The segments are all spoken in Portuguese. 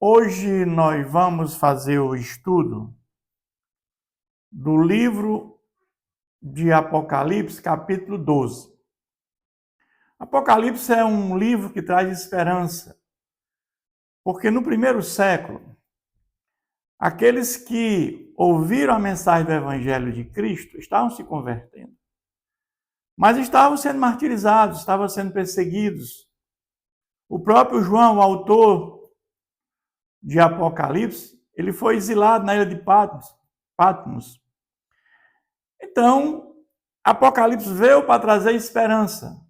Hoje nós vamos fazer o estudo do livro de Apocalipse, capítulo 12. Apocalipse é um livro que traz esperança, porque no primeiro século, aqueles que ouviram a mensagem do Evangelho de Cristo estavam se convertendo, mas estavam sendo martirizados, estavam sendo perseguidos. O próprio João, o autor de Apocalipse, ele foi exilado na ilha de Patmos. Então, Apocalipse veio para trazer esperança,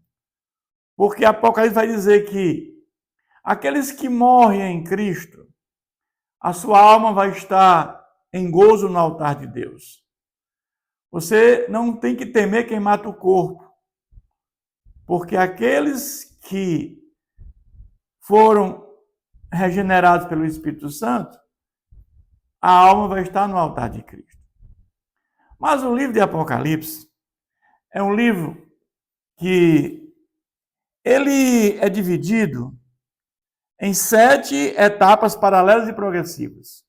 porque Apocalipse vai dizer que aqueles que morrem em Cristo, a sua alma vai estar em gozo no altar de Deus. Você não tem que temer quem mata o corpo, porque aqueles que foram regenerados pelo Espírito Santo, a alma vai estar no altar de Cristo. Mas o livro de Apocalipse é um livro que ele é dividido em 7 etapas paralelas e progressivas.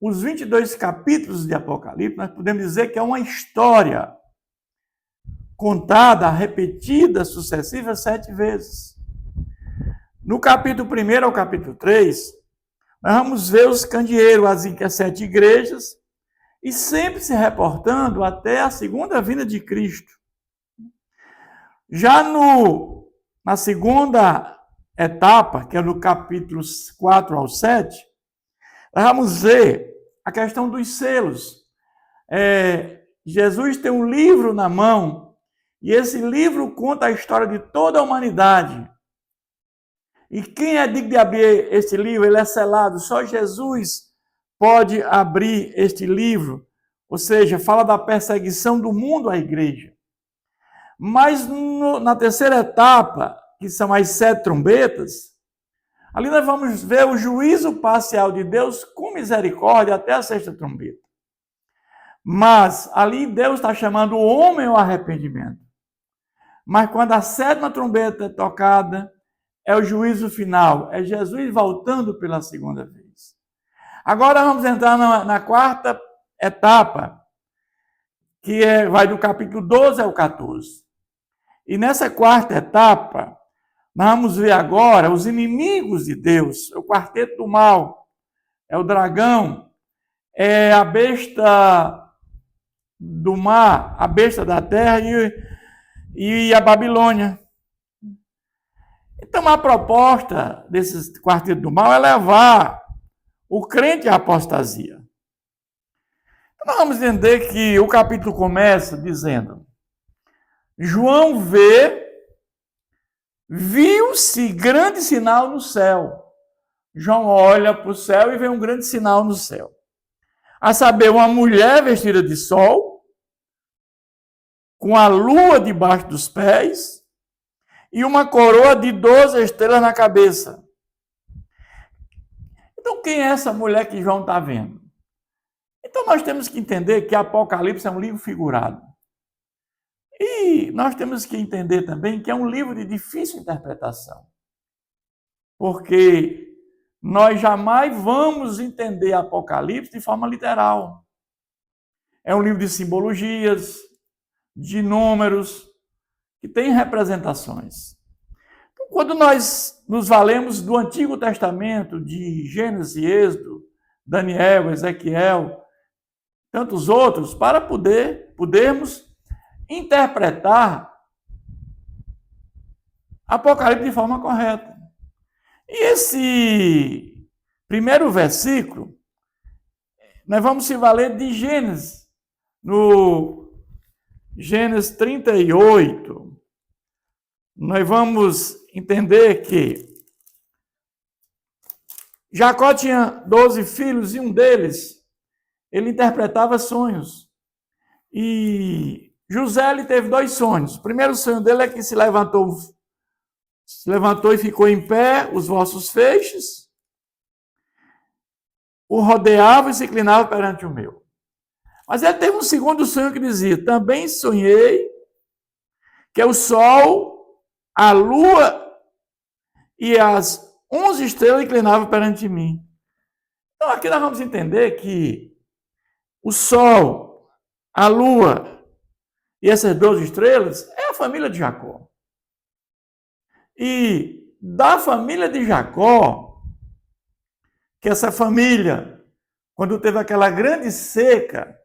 Os 22 capítulos de Apocalipse, nós podemos dizer que é uma história contada, repetida, sucessiva 7 vezes. No capítulo 1 ao capítulo 3, nós vamos ver os candeeiros, as 7 igrejas, e sempre se reportando até a segunda vinda de Cristo. Já na segunda etapa, que é no capítulos 4 ao 7, nós vamos ver a questão dos selos. Jesus tem um livro na mão, e esse livro conta a história de toda a humanidade. E quem é digno de abrir este livro, ele é selado. Só Jesus pode abrir este livro. Ou seja, fala da perseguição do mundo à igreja. Mas na terceira etapa, que são as 7 trombetas, ali nós vamos ver o juízo parcial de Deus com misericórdia até a 6ª trombeta. Mas ali Deus está chamando o homem ao arrependimento. Mas quando a 7ª trombeta é tocada, é o juízo final, é Jesus voltando pela segunda vez. Agora vamos entrar na 4ª etapa, que vai do capítulo 12 ao 14. E nessa 4ª etapa, nós vamos ver agora os inimigos de Deus, o quarteto do mal, é o dragão, é a besta do mar, a besta da terra e a Babilônia. Então, a proposta desse quarteto do mal é levar o crente à apostasia. Então, nós vamos entender que o capítulo começa dizendo: João viu-se grande sinal no céu. João olha para o céu e vê um grande sinal no céu. A saber, uma mulher vestida de sol, com a lua debaixo dos pés, e uma coroa de 12 estrelas na cabeça. Então, quem é essa mulher que João está vendo? Então, nós temos que entender que Apocalipse é um livro figurado. E nós temos que entender também que é um livro de difícil interpretação. Porque nós jamais vamos entender Apocalipse de forma literal. É um livro de simbologias, de números, que tem representações. Então, quando nós nos valemos do Antigo Testamento, de Gênesis, Êxodo, Daniel, Ezequiel, tantos outros, para podermos interpretar Apocalipse de forma correta. E esse primeiro versículo, nós vamos se valer de Gênesis, no Gênesis 38, nós vamos entender que Jacó tinha 12 filhos e um deles, ele interpretava sonhos. E José, ele teve 2 sonhos. O primeiro sonho dele é que se levantou e ficou em pé, os vossos feixes, o rodeavam e se inclinavam perante o meu. Mas ele teve um segundo sonho que dizia: também sonhei que o sol, a lua e as 11 estrelas inclinavam perante mim. Então aqui nós vamos entender que o Sol, a Lua e essas 12 estrelas é a família de Jacó. E da família de Jacó, que essa família, quando teve aquela grande seca,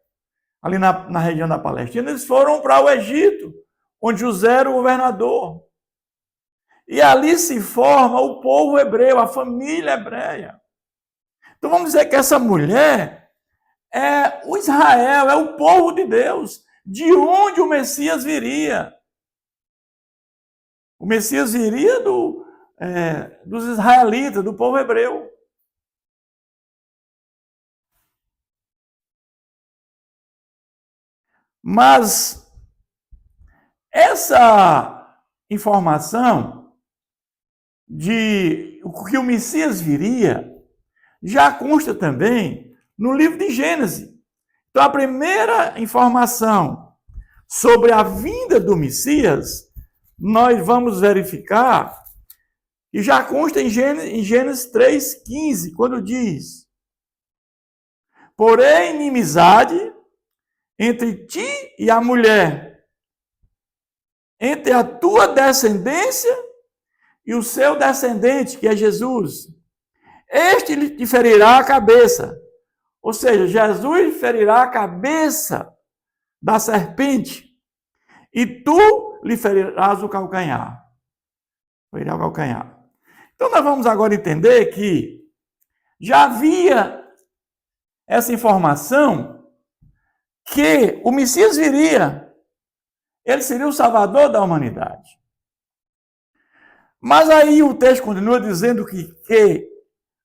ali na região da Palestina, eles foram para o Egito, onde José era o governador. E ali se forma o povo hebreu, a família hebreia. Então vamos dizer que essa mulher é o Israel, é o povo de Deus, de onde o Messias viria. O Messias viria dos israelitas, do povo hebreu. Mas essa informação de que o Messias viria já consta também no livro de Gênesis. Então, a primeira informação sobre a vinda do Messias, nós vamos verificar que já consta em Gênesis 3,15, quando diz: porém, inimizade entre ti e a mulher, entre a tua descendência e o seu descendente, que é Jesus. Este lhe te ferirá a cabeça. Ou seja, Jesus ferirá a cabeça da serpente e tu lhe ferirás o calcanhar. Ferirá o calcanhar. Então nós vamos agora entender que já havia essa informação que o Messias viria, ele seria o salvador da humanidade. Mas aí o texto continua dizendo que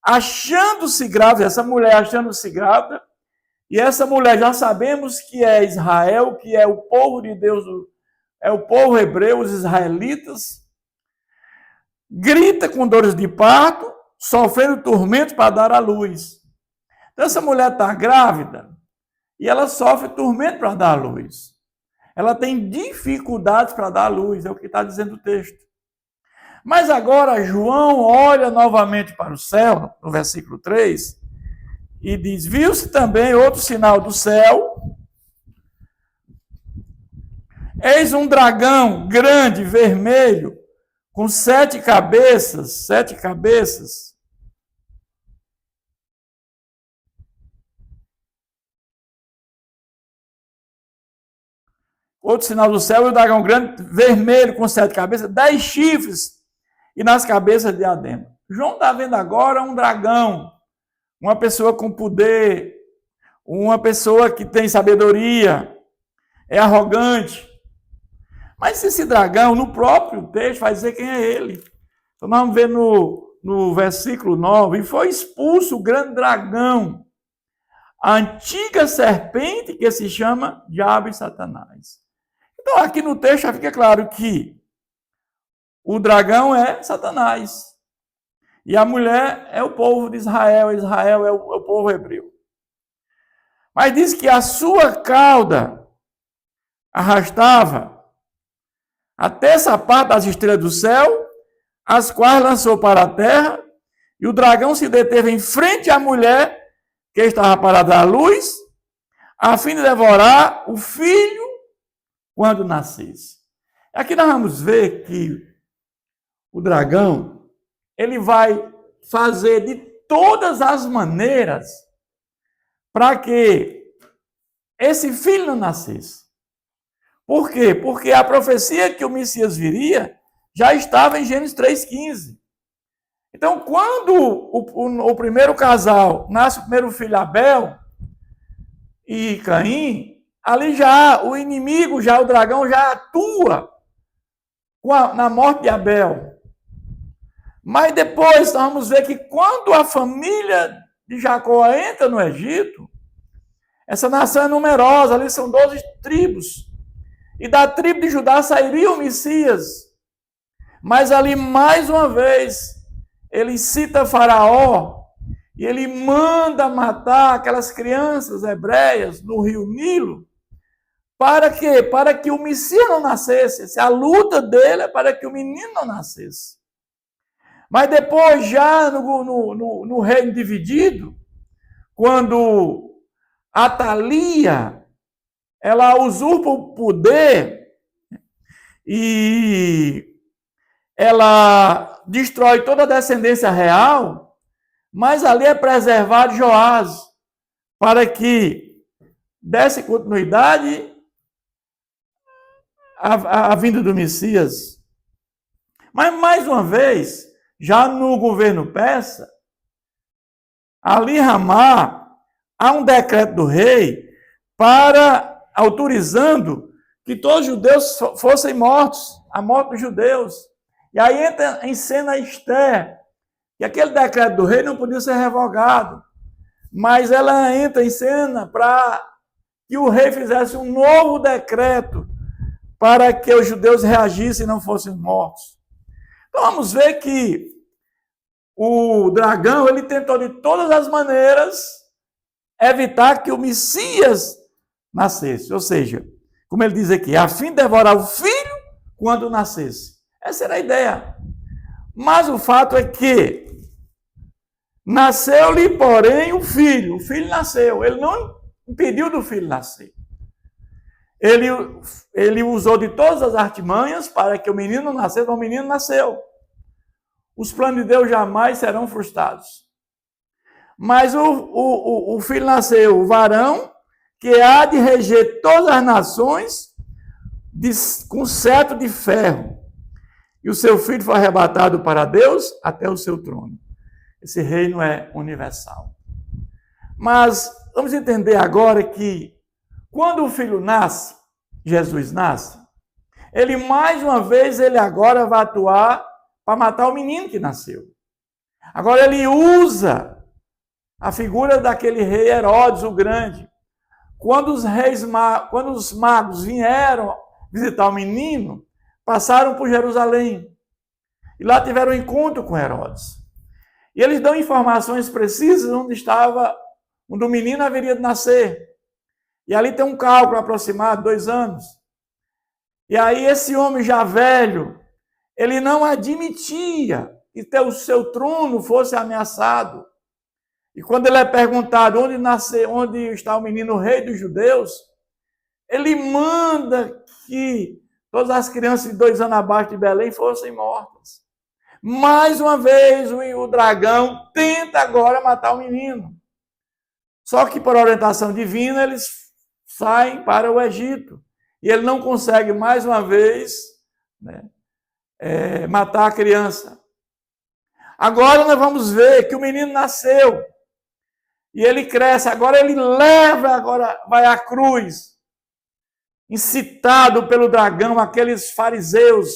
achando-se grávida, essa mulher achando-se grávida, e essa mulher já sabemos que é Israel, que é o povo de Deus, é o povo hebreu, os israelitas, grita com dores de parto, sofrendo tormentos para dar à luz. Então essa mulher está grávida, e ela sofre tormento para dar à luz. Ela tem dificuldades para dar à luz, é o que está dizendo o texto. Mas agora João olha novamente para o céu, no versículo 3, e diz: viu-se também outro sinal do céu. Eis um dragão grande, vermelho, com 7 cabeças, 7 cabeças. Outro sinal do céu, e o dragão grande, vermelho, com 7 cabeças, 10 chifres, e nas cabeças diadema. João está vendo agora um dragão, uma pessoa com poder, uma pessoa que tem sabedoria, é arrogante. Mas esse dragão, no próprio texto, vai dizer quem é ele. Então nós vamos ver no versículo 9, e foi expulso o grande dragão, a antiga serpente que se chama Diabo e Satanás. Então aqui no texto já fica claro que o dragão é Satanás. E a mulher é o povo de Israel, Israel é o povo hebreu. Mas diz que a sua cauda arrastava até essa parte das estrelas do céu, as quais lançou para a terra, e o dragão se deteve em frente à mulher que estava para dar luz, a fim de devorar o filho quando nascesse. Aqui nós vamos ver que o dragão, ele vai fazer de todas as maneiras para que esse filho não nascesse. Por quê? Porque a profecia que o Messias viria já estava em Gênesis 3,15. Então, quando o primeiro casal nasce o primeiro filho, Abel e Caim, ali já o inimigo, já o dragão, já atua na morte de Abel. Mas depois nós vamos ver que quando a família de Jacó entra no Egito, essa nação é numerosa, ali são 12 tribos. E da tribo de Judá sairia o Messias. Mas ali, mais uma vez, ele cita Faraó e ele manda matar aquelas crianças hebreias no rio Nilo. Para quê? Para que o Messias não nascesse. A luta dele é para que o menino não nascesse. Mas depois, já no reino dividido, quando Atalia, ela usurpa o poder e ela destrói toda a descendência real, mas ali é preservado Joás, para que desse continuidade à vinda do Messias. Mas, mais uma vez, já no governo persa, ali Ramá, há um decreto do rei para autorizando que todos os judeus fossem mortos, a morte dos judeus. E aí entra em cena Esther, e aquele decreto do rei não podia ser revogado, mas ela entra em cena para que o rei fizesse um novo decreto para que os judeus reagissem e não fossem mortos. Então vamos ver que o dragão, ele tentou de todas as maneiras evitar que o Messias nascesse. Ou seja, como ele diz aqui, a fim de devorar o filho quando nascesse. Essa era a ideia. Mas o fato é que nasceu-lhe, porém, o filho nasceu. Ele não impediu do filho nascer. Ele usou de todas as artimanhas para que o menino nascesse, mas o menino nasceu. Os planos de Deus jamais serão frustrados. Mas o filho nasceu, o varão, que há de reger todas as nações com cetro de ferro. E o seu filho foi arrebatado para Deus até o seu trono. Esse reino é universal. Mas vamos entender agora que quando o filho nasce, Jesus nasce, ele mais uma vez, ele agora vai atuar para matar o menino que nasceu. Agora ele usa a figura daquele rei Herodes o Grande. Quando os magos vieram visitar o menino, passaram por Jerusalém. E lá tiveram um encontro com Herodes. E eles dão informações precisas onde o menino haveria de nascer. E ali tem um cálculo aproximado, 2 anos. E aí esse homem já velho, ele não admitia que o seu trono fosse ameaçado. E quando ele é perguntado onde está o menino rei dos judeus, ele manda que todas as crianças de 2 anos abaixo de Belém fossem mortas. Mais uma vez, o dragão tenta agora matar o menino. Só que por orientação divina, eles saem para o Egito. E ele não consegue, mais uma vez, matar a criança. Agora nós vamos ver que o menino nasceu. E ele cresce. Agora ele vai à cruz. Incitado pelo dragão, aqueles fariseus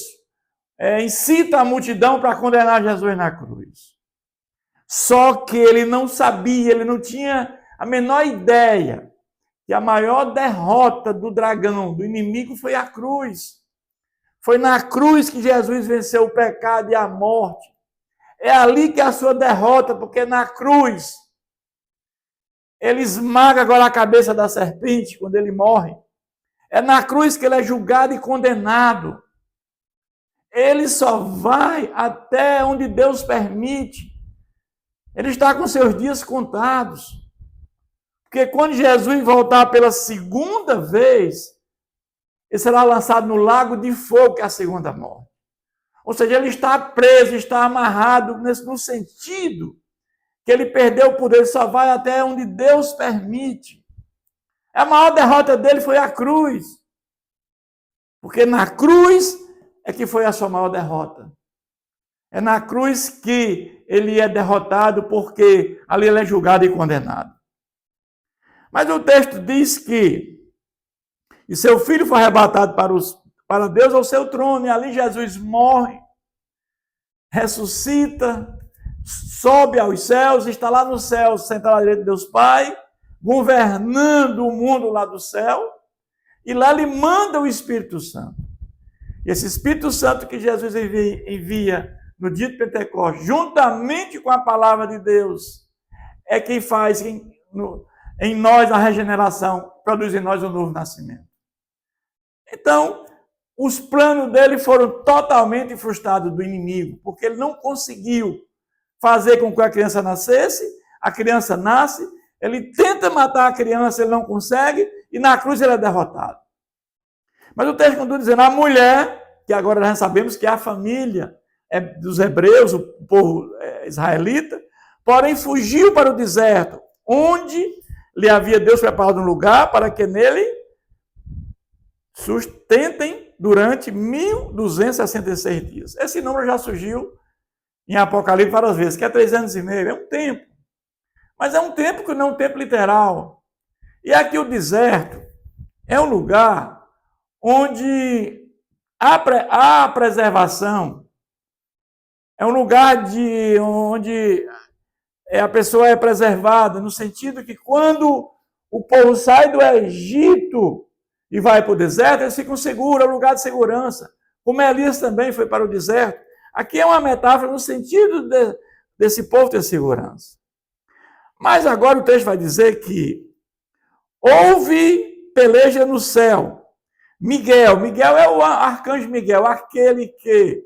incita a multidão para condenar Jesus na cruz. Só que ele não sabia, ele não tinha a menor ideia que a maior derrota do dragão, do inimigo, foi a cruz. Foi na cruz que Jesus venceu o pecado e a morte. É ali que é a sua derrota, porque na cruz ele esmaga agora a cabeça da serpente quando ele morre. É na cruz que ele é julgado e condenado. Ele só vai até onde Deus permite. Ele está com seus dias contados. Porque quando Jesus voltar pela segunda vez, ele será lançado no lago de fogo, que é a segunda morte. Ou seja, ele está preso, está amarrado no sentido que ele perdeu o poder, ele só vai até onde Deus permite. A maior derrota dele foi a cruz. Porque na cruz é que foi a sua maior derrota. É na cruz que ele é derrotado, porque ali ele é julgado e condenado. Mas o texto diz que e seu filho foi arrebatado para Deus ao seu trono, e ali Jesus morre, ressuscita, sobe aos céus, está lá no céu, sentado à direita de Deus Pai, governando o mundo lá do céu, e lá ele manda o Espírito Santo. E esse Espírito Santo que Jesus envia no dia de Pentecostes, juntamente com a palavra de Deus, é quem faz em nós a regeneração, produz em nós o novo nascimento. Então, os planos dele foram totalmente frustrados do inimigo, porque ele não conseguiu fazer com que a criança nascesse, a criança nasce, Ele tenta matar a criança, ele não consegue, e na cruz ele é derrotado. Mas o texto continua dizendo, a mulher, que agora nós sabemos que é a família dos hebreus, o povo israelita, porém fugiu para o deserto, onde lhe havia Deus preparado um lugar para que nele sustentem durante 1266 dias. Esse número já surgiu em Apocalipse várias vezes, que é 3 anos e meio, é um tempo. Mas é um tempo que não é um tempo literal. E aqui o deserto é um lugar onde há preservação, é um lugar onde a pessoa é preservada, no sentido que quando o povo sai do Egito e vai para o deserto, eles ficam seguros, é um lugar de segurança. Como Elias também foi para o deserto. Aqui é uma metáfora no sentido desse povo ter segurança. Mas agora o texto vai dizer que houve peleja no céu. Miguel é o arcanjo Miguel, aquele que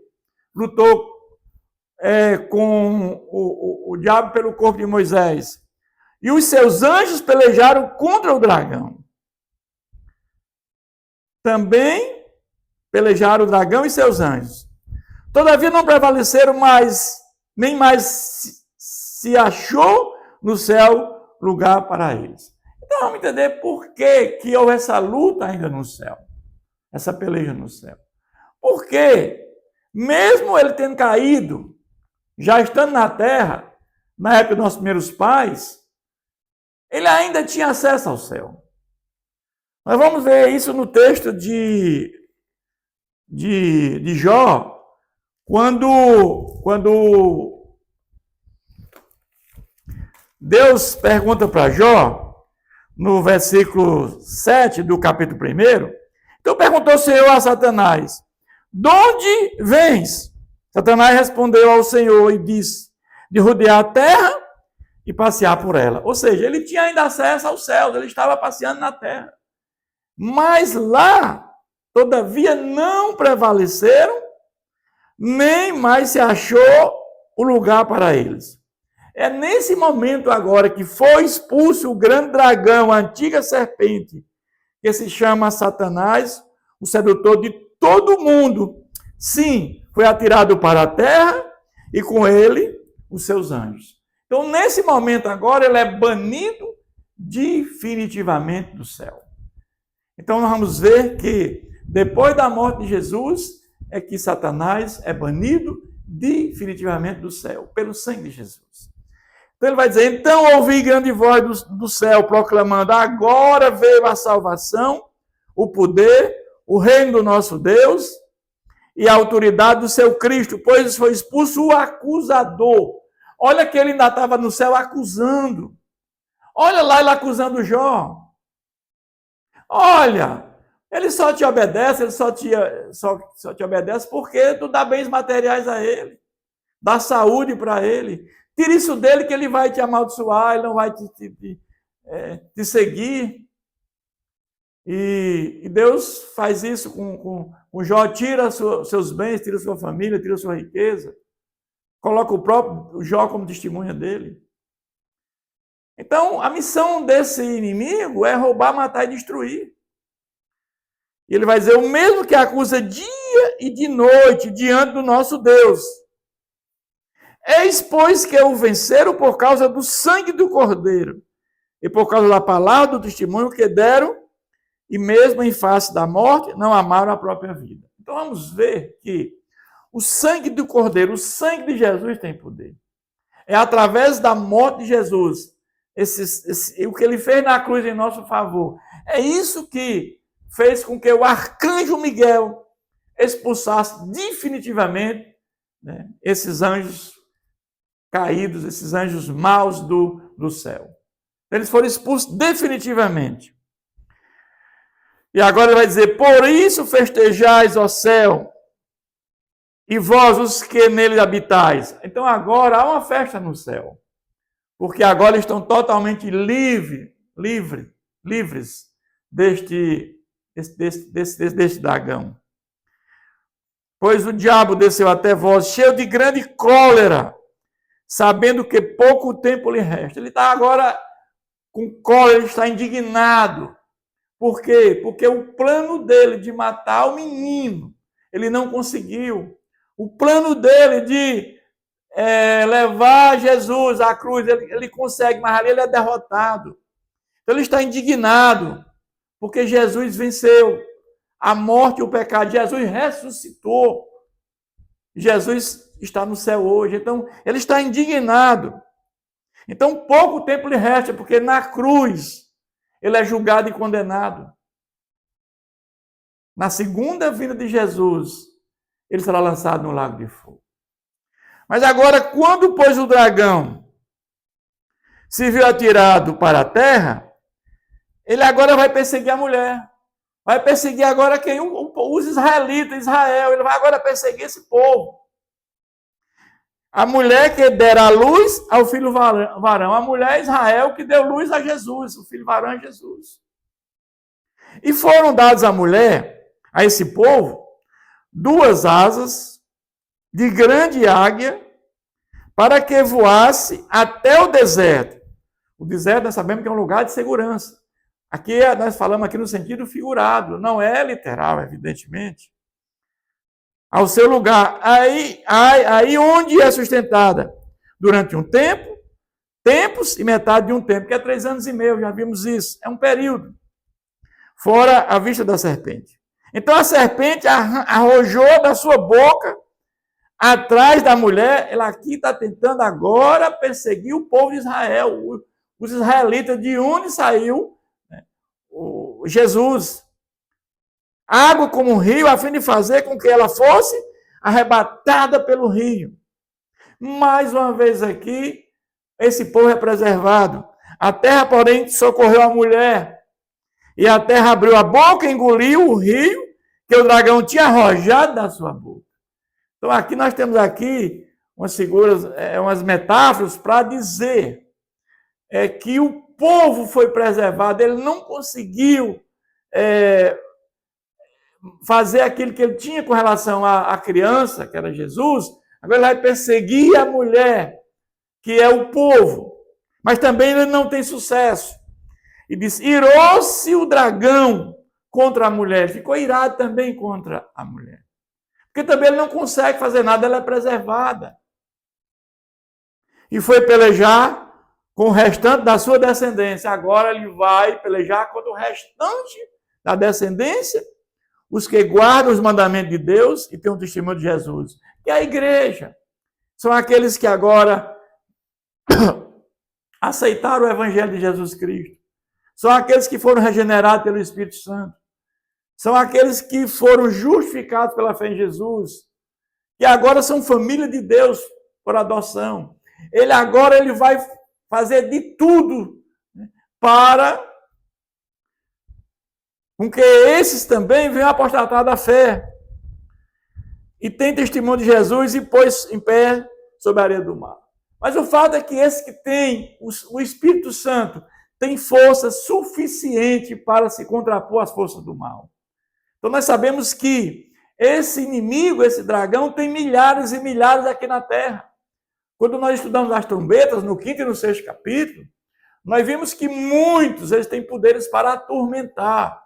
lutou com o diabo pelo corpo de Moisés. E os seus anjos pelejaram contra o dragão. Também pelejaram o dragão e seus anjos. Todavia não prevaleceram mais, nem mais se achou no céu lugar para eles. Então vamos entender por que houve essa luta ainda no céu. Essa peleja no céu. Porque, mesmo ele tendo caído, já estando na terra, na época dos nossos primeiros pais, ele ainda tinha acesso ao céu. Nós vamos ver isso no texto de Jó, quando Deus pergunta para Jó, no versículo 7 do capítulo 1, então perguntou o Senhor a Satanás, de onde vens? Satanás respondeu ao Senhor e disse, de rodear a terra e passear por ela. Ou seja, ele tinha ainda acesso aos céus, ele estava passeando na terra. Mas lá, todavia, não prevaleceram, nem mais se achou o lugar para eles. É nesse momento agora que foi expulso o grande dragão, a antiga serpente, que se chama Satanás, o sedutor de todo mundo. Sim, foi atirado para a terra e com ele os seus anjos. Então, nesse momento agora, ele é banido definitivamente do céu. Então, nós vamos ver que depois da morte de Jesus, é que Satanás é banido definitivamente do céu, pelo sangue de Jesus. Então ele vai dizer, então ouvi grande voz do céu proclamando, agora veio a salvação, o poder, o reino do nosso Deus e a autoridade do seu Cristo, pois foi expulso o acusador. Olha que ele ainda estava no céu acusando. Olha lá ele acusando Jó. Olha, ele só te obedece, ele só te obedece porque tu dá bens materiais a ele, dá saúde para ele. Tira isso dele que ele vai te amaldiçoar, ele não vai te seguir. E Deus faz isso com Jó, tira seus bens, tira sua família, tira sua riqueza. Coloca o próprio Jó como testemunha dele. Então, a missão desse inimigo é roubar, matar e destruir. E ele vai dizer, o mesmo que acusa dia e de noite diante do nosso Deus. Eis, pois, que o venceram por causa do sangue do Cordeiro e por causa da palavra do testemunho que deram, e mesmo em face da morte, não amaram a própria vida. Então vamos ver que o sangue do Cordeiro, o sangue de Jesus tem poder. É através da morte de Jesus, o que ele fez na cruz em nosso favor. É isso que fez com que o arcanjo Miguel expulsasse definitivamente, né, esses anjos caídos, esses anjos maus do céu. Eles foram expulsos definitivamente. E agora ele vai dizer, por isso festejais, ó céu, e vós os que nele habitais. Então agora há uma festa no céu, porque agora estão totalmente livres deste dragão. Pois o diabo desceu até vós, cheio de grande cólera, sabendo que pouco tempo lhe resta. Ele está agora com cólera, ele está indignado. Por quê? Porque o plano dele de matar o menino, ele não conseguiu. O plano dele de levar Jesus à cruz, ele consegue, mas ali ele é derrotado. Então ele está indignado, porque Jesus venceu a morte e o pecado. Jesus ressuscitou. Jesus está no céu hoje. Então ele está indignado. Então pouco tempo lhe resta, porque na cruz ele é julgado e condenado. Na segunda vinda de Jesus, ele será lançado no lago de fogo. Mas agora, quando, pois, o dragão se viu atirado para a terra, ele agora vai perseguir a mulher. Vai perseguir agora quem? Os israelitas, Israel. Ele vai agora perseguir esse povo. A mulher que dera a luz ao filho varão. A mulher Israel que deu luz a Jesus. O filho varão é Jesus. E foram dados à mulher, a esse povo, 2 asas de grande águia, para que voasse até o deserto. O deserto nós sabemos que é um lugar de segurança. Aqui nós falamos aqui no sentido figurado, não é literal, evidentemente. Ao seu lugar, aí onde é sustentada durante um tempo, tempos e metade de um tempo, que é 3 anos e meio, já vimos isso, é um período. Fora a vista da serpente. Então a serpente arrojou da sua boca atrás da mulher. Ela aqui está tentando agora perseguir o povo de Israel, os israelitas, de onde saiu, né, Jesus. Água como um rio, a fim de fazer com que ela fosse arrebatada pelo rio. Mais uma vez aqui, esse povo é preservado. A terra, porém, socorreu a mulher. E a terra abriu a boca e engoliu o rio que o dragão tinha arrojado da sua boca. Então, aqui nós temos aqui umas figuras, umas metáforas para dizer que o povo foi preservado. Ele não conseguiu fazer aquilo que ele tinha com relação à criança, que era Jesus. Agora ele vai perseguir a mulher, que é o povo. Mas também ele não tem sucesso. E diz, irou-se o dragão contra a mulher. Ficou irado também contra a mulher. Porque também ele não consegue fazer nada, ela é preservada. E foi pelejar com o restante da sua descendência. Agora ele vai pelejar contra o restante da descendência, os que guardam os mandamentos de Deus e têm o testemunho de Jesus. E a igreja são aqueles que agora aceitaram o evangelho de Jesus Cristo. São aqueles que foram regenerados pelo Espírito Santo. São aqueles que foram justificados pela fé em Jesus. E agora são família de Deus por adoção. Ele vai fazer de tudo, né, para com que esses também venham apostatar da fé. E tem testemunho de Jesus e pôs em pé sobre a areia do mar. Mas o fato é que esse que tem o Espírito Santo tem força suficiente para se contrapor às forças do mal. Então nós sabemos que esse inimigo, esse dragão, tem milhares e milhares aqui na Terra. Quando nós estudamos as trombetas, no 5º e no 6º capítulo, nós vimos que muitos eles têm poderes para atormentar.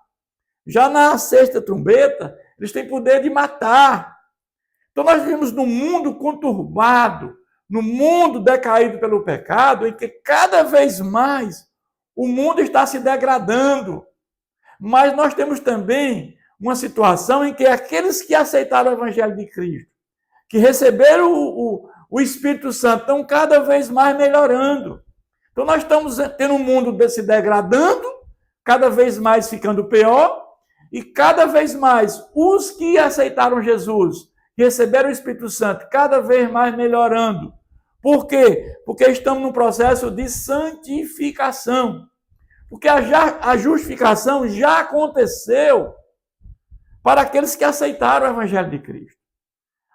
Já na 6ª trombeta, eles têm poder de matar. Então nós vivemos num mundo conturbado, num mundo decaído pelo pecado, em que cada vez mais o mundo está se degradando. Mas nós temos também uma situação em que aqueles que aceitaram o Evangelho de Cristo, que receberam o Espírito Santo, estão cada vez mais melhorando. Então nós estamos tendo um mundo se degradando, cada vez mais ficando pior, e cada vez mais os que aceitaram Jesus, que receberam o Espírito Santo, cada vez mais melhorando. Por quê? Porque estamos num processo de santificação. Porque a justificação já aconteceu para aqueles que aceitaram o Evangelho de Cristo.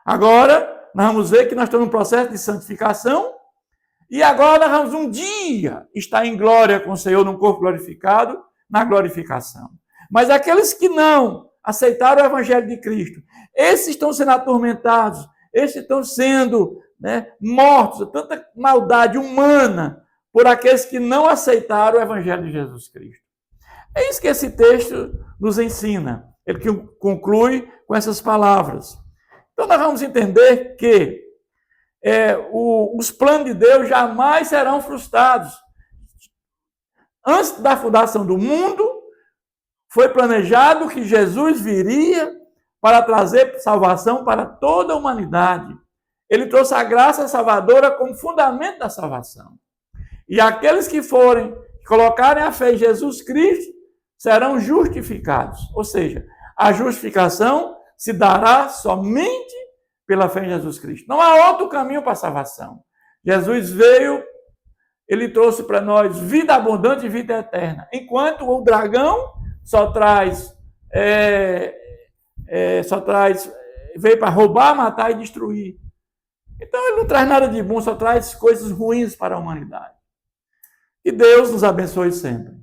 Agora, nós vamos ver que nós estamos num processo de santificação e agora nós vamos um dia estar em glória com o Senhor, num corpo glorificado, na glorificação. Mas aqueles que não aceitaram o Evangelho de Cristo, esses estão sendo atormentados, esses estão sendo mortos, tanta maldade humana, por aqueles que não aceitaram o Evangelho de Jesus Cristo. É isso que esse texto nos ensina. Ele conclui com essas palavras. Então nós vamos entender que os planos de Deus jamais serão frustrados. Antes da fundação do mundo, foi planejado que Jesus viria para trazer salvação para toda a humanidade. Ele trouxe a graça salvadora como fundamento da salvação. E aqueles que colocarem a fé em Jesus Cristo, serão justificados. Ou seja, a justificação se dará somente pela fé em Jesus Cristo. Não há outro caminho para a salvação. Jesus veio, ele trouxe para nós vida abundante e vida eterna. Enquanto o dragão veio para roubar, matar e destruir. Então ele não traz nada de bom, só traz coisas ruins para a humanidade. Que Deus nos abençoe sempre.